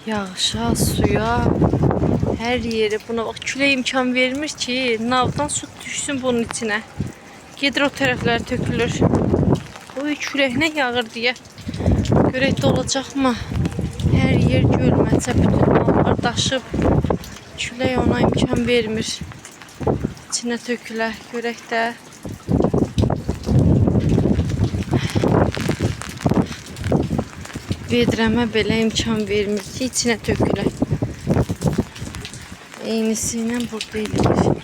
Yağışa, suya, her yere. Buna bak, küle imkan vermir ki navdan su düşsün bunun içine. Gedir o tərəflər tökülür. Oy, külək nə yağır deyə. Görək də olacaqmı? Hər yer gölməçə, bütün navlar daşıb. Külək ona imkan vermir. İçinə tökülə. Görək də. Vedrəmə belə imkan vermir ki, içinə tökülə. Eynisi ilə burada edilir.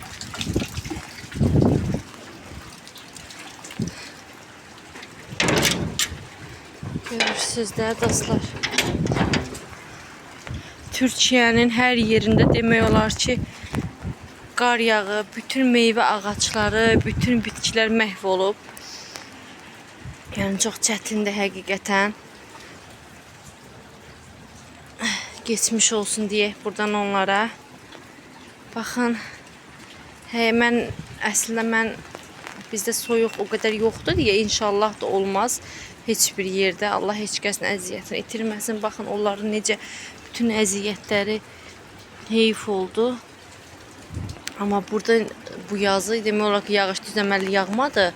Görürsünüz də dostlar. Türkiyənin hər yerində demək olar ki, qar yağıb, bütün meyvə ağaçları, bütün bitkilər məhv olub. Yəni çox çətindir həqiqətən. Geçmiş olsun deyə buradan onlara. Baxın. Əslində bizdə soyuq o qədər yoxdur deyə inşallah da olmaz heç bir yerdə. Allah heç kəsin əziyyətini itirməsin. Baxın onların necə bütün əziyyətləri heyf oldu. Amma burada bu yazı demək olar ki, yağış düzəməli yağmadı.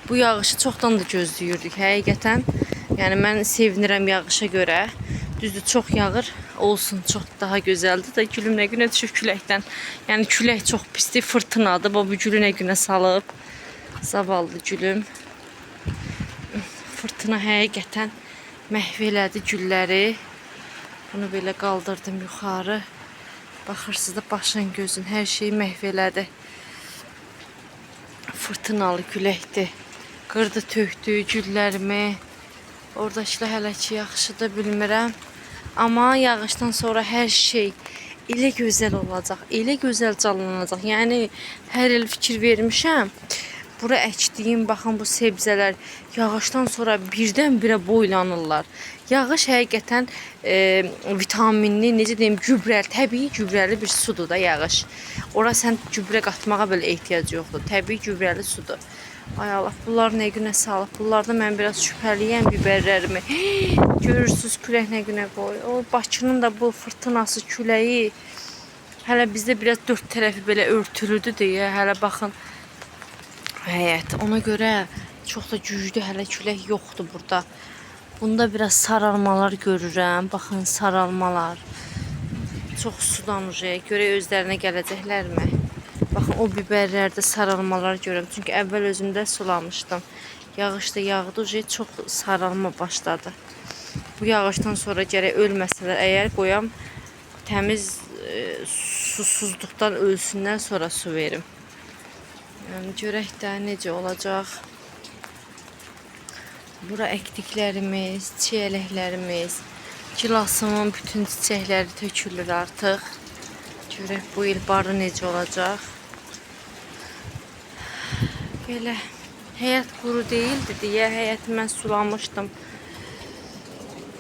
Bu yağışı çoxdan da gözləyirdik həqiqətən. Yəni mən sevinirəm yağışa görə. Düzdür, çox yağır, olsun, çox daha gözəldir də. Gülüm nə günə düşüb küləkdən. Yəni külək çox pisdir, fırtınadır. Bu gülü nə günə salıb. Zavallı gülüm. Fırtına həqiqətən məhv elədi gülləri. Bunu belə qaldırdım yuxarı. Baxırsınız da başın gözün, hər şeyi məhv elədi. Fırtınalı küləkdir. Qırdı, tökdü güllərimi. Oradakılar hələ ki yaxşıdır, bilmirəm. Amma yağışdan sonra hər şey elə gözəl olacaq, elə gözəl canlanacaq. Yəni hər il fikir vermişəm. Bura əkdiyim, baxın bu sebzələr yağışdan sonra birdən-birə boylanırlar. Yağış həqiqətən vitaminli, necə deyim, gübrəli, təbii gübrəli bir sudur da yağış. Ora sən gübrə qatmağa belə ehtiyac yoxdur. Təbii gübrəli sudur. Ay Allah, bunlar nə günə salıb. Bunlarda mən biraz şübhəliyəm biberlərimi. Görürsünüz külək nə günə qoy. O Bakının da bu fırtınası, küləyi. Hələ bizdə biraz dörd tərəfi belə örtülüdür deyə. Hələ baxın. Həyət. Ona görə çox da güclü hələ külək yoxdur burada. Bunda biraz saralmalar görürəm. Baxın, saralmalar. Çox sudan görək özlərinə gələcəklərmi? Baxın, o biberlərdə saralmalar görürəm. Çünki əvvəl özümdə sulamışdım. Yağış da yağdı, çox saralma başladı. Bu yağışdan sonra gərək ölməsələr, əgər qoyam, təmiz susuzluqdan ölsünlər, sonra su verim. Yəni, görək də necə olacaq. Bura əkdiklərimiz, çiyələklərimiz, gilasımın bütün çiçəkləri tökülür artıq. Görək bu il barı necə olacaq. Belə həyət quru deyildi deyə həyəti mən sulamışdım.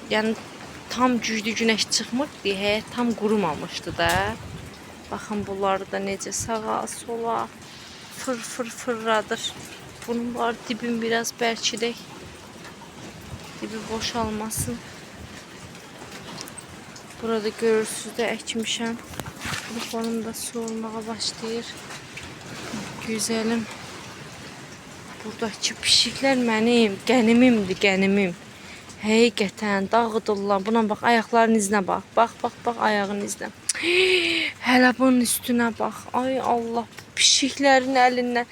Yəni tam güclü günəş çıxmırdı deyə həyət tam qurumamışdı da. Baxın bunları da necə sağa, sola fırradır. Bunun var dibin biraz bərkidək. Dibi boşalmasın. Burada görürsünüz də əkmişəm. Telefonum da su olmağa başlayır. Güzəlim. Buradakı pişiklər mənim qənimimdir, qənimim. Həqiqətən dağıdırlar. Buna bax, ayaqların izinə bax. Bax, ayağın izinə. Hələ bunun üstünə bax. Ay Allah, pişiklərin əlindən.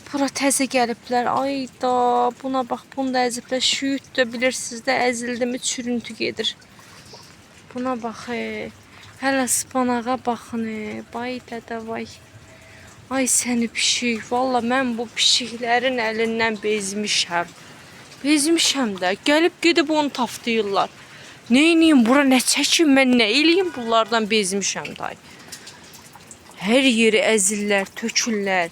Bura təzə gəliblər. Ay da, buna bax, bunu da əziblər. Şüyüt də bilirsiniz də, əzildi mi çürüntü gedir. Buna bax, hələ spanağa baxın, bay dədə, vay. Ay səni pişik, valla mən bu pişiklərin əlindən bezmişəm. Bezmişəm də, gəlib gedib onu taftayırlar. Neyniyim, bura nə çəkim, mən nə eləyim, bunlardan bezmişəm day. Hər yeri əzirlər, tökürlər.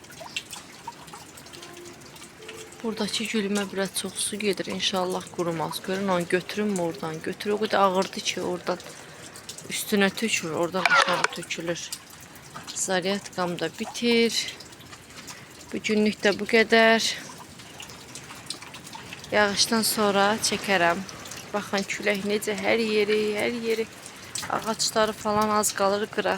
Buradakı gülümə biraz çox su gedir, inşallah qurumaz. Görün, onu götürüm oradan, götür. O qədər ağırdı ki, oradan üstünə tökülür, oradan aşağı tökülür. Zaryatkam da bitir. Bugünlük də bu qədər. Yağışdan sonra çəkərəm. Baxın külək necə hər yeri Ağaçları falan az qalır qıra.